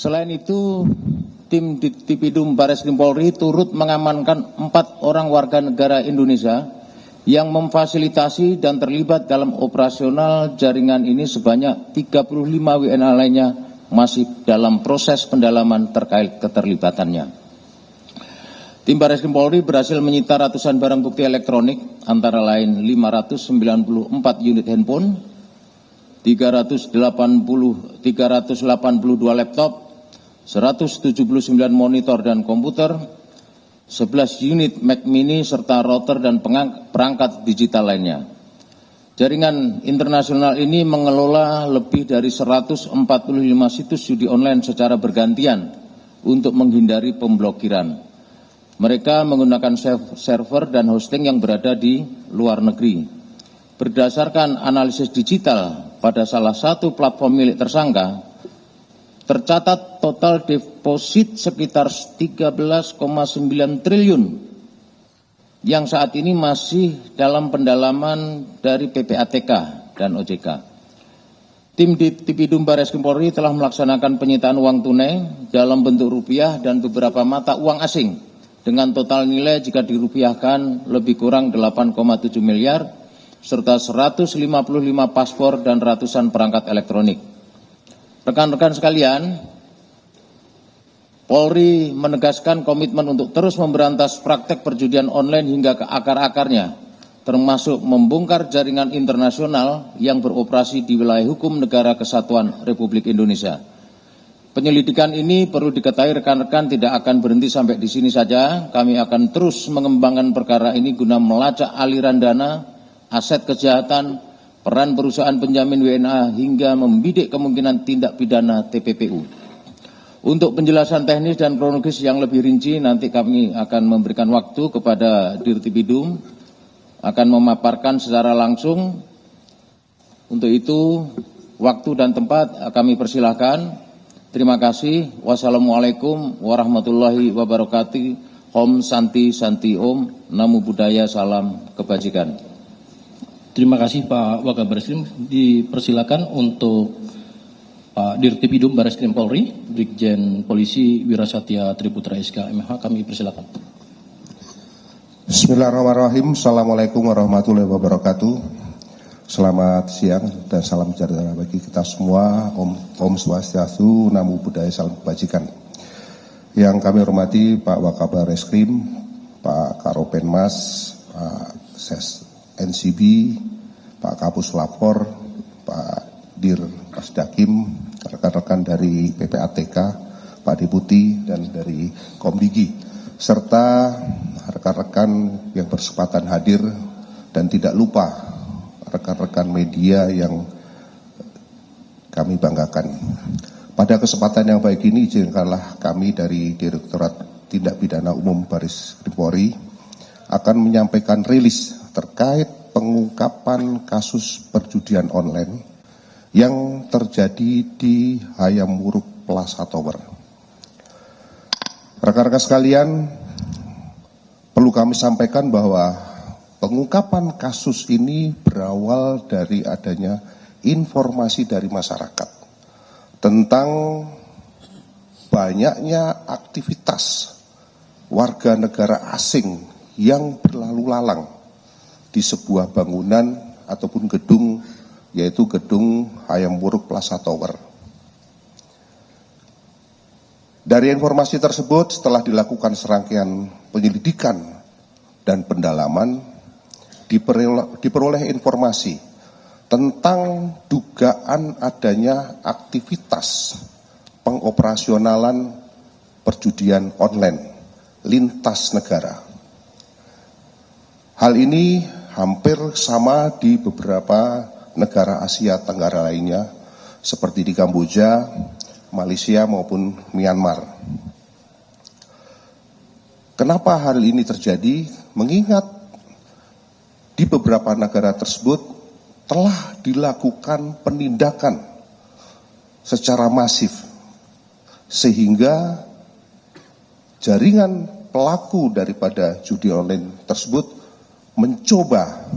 Selain itu, tim Ditipidum Bareskrim Polri turut mengamankan 4 orang warga negara Indonesia yang memfasilitasi dan terlibat dalam operasional jaringan ini sebanyak 35 WNA lainnya masih dalam proses pendalaman terkait keterlibatannya. Tim Bareskrim Polri berhasil menyita ratusan barang bukti elektronik antara lain 594 unit handphone, 382 laptop, 179 monitor dan komputer, 11 unit Mac Mini serta router dan perangkat digital lainnya. Jaringan internasional ini mengelola lebih dari 145 situs judi online secara bergantian untuk menghindari pemblokiran. Mereka menggunakan server dan hosting yang berada di luar negeri. Berdasarkan analisis digital pada salah satu platform milik tersangka, tercatat total deposit sekitar 13,9 triliun yang saat ini masih dalam pendalaman dari PPATK dan OJK. Tim Ditipidum Bareskrim Polri telah melaksanakan penyitaan uang tunai dalam bentuk rupiah dan beberapa mata uang asing dengan total nilai jika dirupiahkan lebih kurang 8,7 miliar serta 155 paspor dan ratusan perangkat elektronik. Rekan-rekan sekalian, Polri menegaskan komitmen untuk terus memberantas praktek perjudian online hingga ke akar-akarnya, termasuk membongkar jaringan internasional yang beroperasi di wilayah hukum Negara Kesatuan Republik Indonesia. Penyelidikan ini perlu diketahui rekan-rekan tidak akan berhenti sampai di sini saja. Kami akan terus mengembangkan perkara ini guna melacak aliran dana, aset kejahatan, peran perusahaan penjamin WNA hingga membidik kemungkinan tindak pidana TPPU. Untuk penjelasan teknis dan kronologis yang lebih rinci nanti kami akan memberikan waktu kepada Dirtipidum akan memaparkan secara langsung. Untuk itu waktu dan tempat kami persilahkan. Terima kasih. Wassalamualaikum warahmatullahi wabarakatuh. Om Santi Santi Om. Namo Buddhaya, salam kebajikan. Terima kasih Pak Wakabare Eskrim. Dipersilakan untuk Pak Dirtipidum Bareskrim Polri, Brigjen Polisi Wirasatya Triputra SK MH, kami persilakan. Bismillahirrahmanirrahim. Assalamualaikum warahmatullahi wabarakatuh. Selamat siang dan salam sejahtera bagi kita semua. Om Swastiastu, Namo Buddhaya, salam kebajikan. Yang kami hormati Pak Wakabare Eskrim, Pak Karopenmas, Pak Ses NCB, Pak Kapus Lapor, Pak Dir Kasdakim, rekan-rekan dari PPATK, Pak Deputi, dan dari Komdigi, serta rekan-rekan yang berkesempatan hadir, dan tidak lupa rekan-rekan media yang kami banggakan. Pada kesempatan yang baik ini, izinkanlah kami dari Direktorat Tindak Pidana Umum Bareskrim Polri akan menyampaikan rilis terkait pengungkapan kasus perjudian online yang terjadi di Hayam Wuruk Plaza Tower. Rekan-rekan sekalian, perlu kami sampaikan bahwa pengungkapan kasus ini berawal dari adanya informasi dari masyarakat tentang banyaknya aktivitas warga negara asing yang berlalu lalang di sebuah bangunan ataupun gedung, yaitu gedung Hayam Wuruk Plaza Tower. Dari informasi tersebut, setelah dilakukan serangkaian penyelidikan dan pendalaman, diperoleh informasi tentang dugaan adanya aktivitas pengoperasionalan perjudian online lintas negara. Hal ini hampir sama di beberapa negara Asia Tenggara lainnya, seperti di Kamboja, Malaysia maupun Myanmar. Kenapa hal ini terjadi? Mengingat di beberapa negara tersebut telah dilakukan penindakan secara masif, sehingga jaringan pelaku daripada judi online tersebut mencoba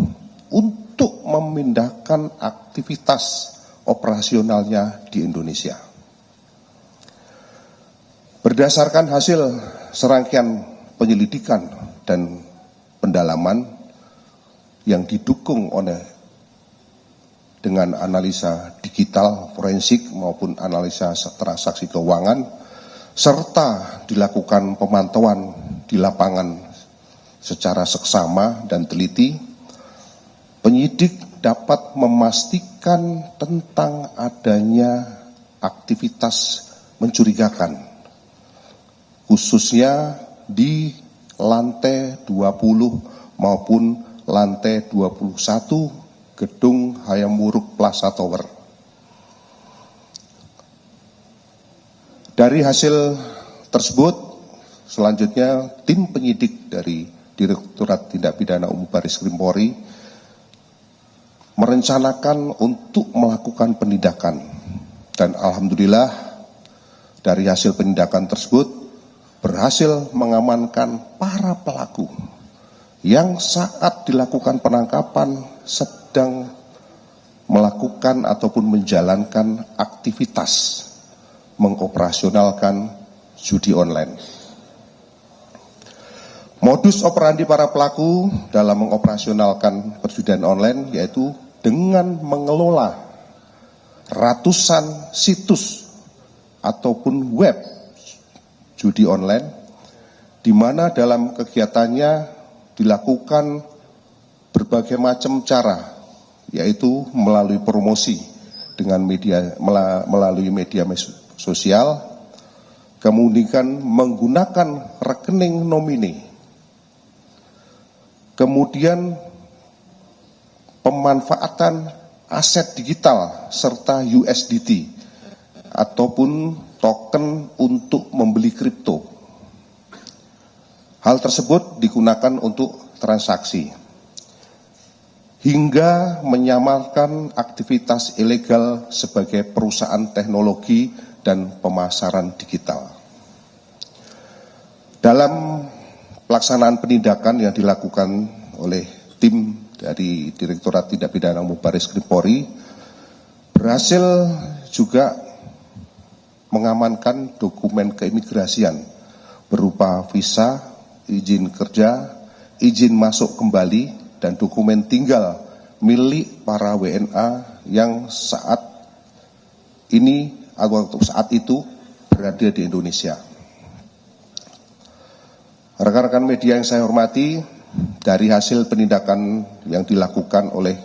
untuk memindahkan aktivitas operasionalnya di Indonesia. Berdasarkan hasil serangkaian penyelidikan dan pendalaman yang didukung dengan analisa digital forensik maupun analisa transaksi keuangan, serta dilakukan pemantauan di lapangan secara seksama dan teliti, penyidik dapat memastikan tentang adanya aktivitas mencurigakan, khususnya di lantai 20 maupun lantai 21 Gedung Hayam Wuruk Plaza Tower. Dari hasil tersebut, selanjutnya tim penyidik dari Direktorat Tindak Pidana Umum Baris Krim Polri merencanakan untuk melakukan penindakan, dan alhamdulillah dari hasil penindakan tersebut berhasil mengamankan para pelaku yang saat dilakukan penangkapan sedang melakukan ataupun menjalankan aktivitas mengoperasionalkan judi online. Modus operandi para pelaku dalam mengoperasionalkan perjudian online yaitu dengan mengelola ratusan situs ataupun web judi online, di mana dalam kegiatannya dilakukan berbagai macam cara, yaitu melalui promosi dengan melalui media sosial, kemudian menggunakan rekening nomine, kemudian pemanfaatan aset digital serta USDT ataupun token untuk membeli kripto. Hal tersebut digunakan untuk transaksi hingga menyamarkan aktivitas ilegal sebagai perusahaan teknologi dan pemasaran digital. Dalam pelaksanaan penindakan yang dilakukan oleh tim dari Direktorat Tindak Pidana Umum Baris Krim Polri berhasil juga mengamankan dokumen keimigrasian berupa visa, izin kerja, izin masuk kembali, dan dokumen tinggal milik para WNA yang saat ini atau saat itu berada di Indonesia. Rekan-rekan media yang saya hormati, dari hasil penindakan yang dilakukan oleh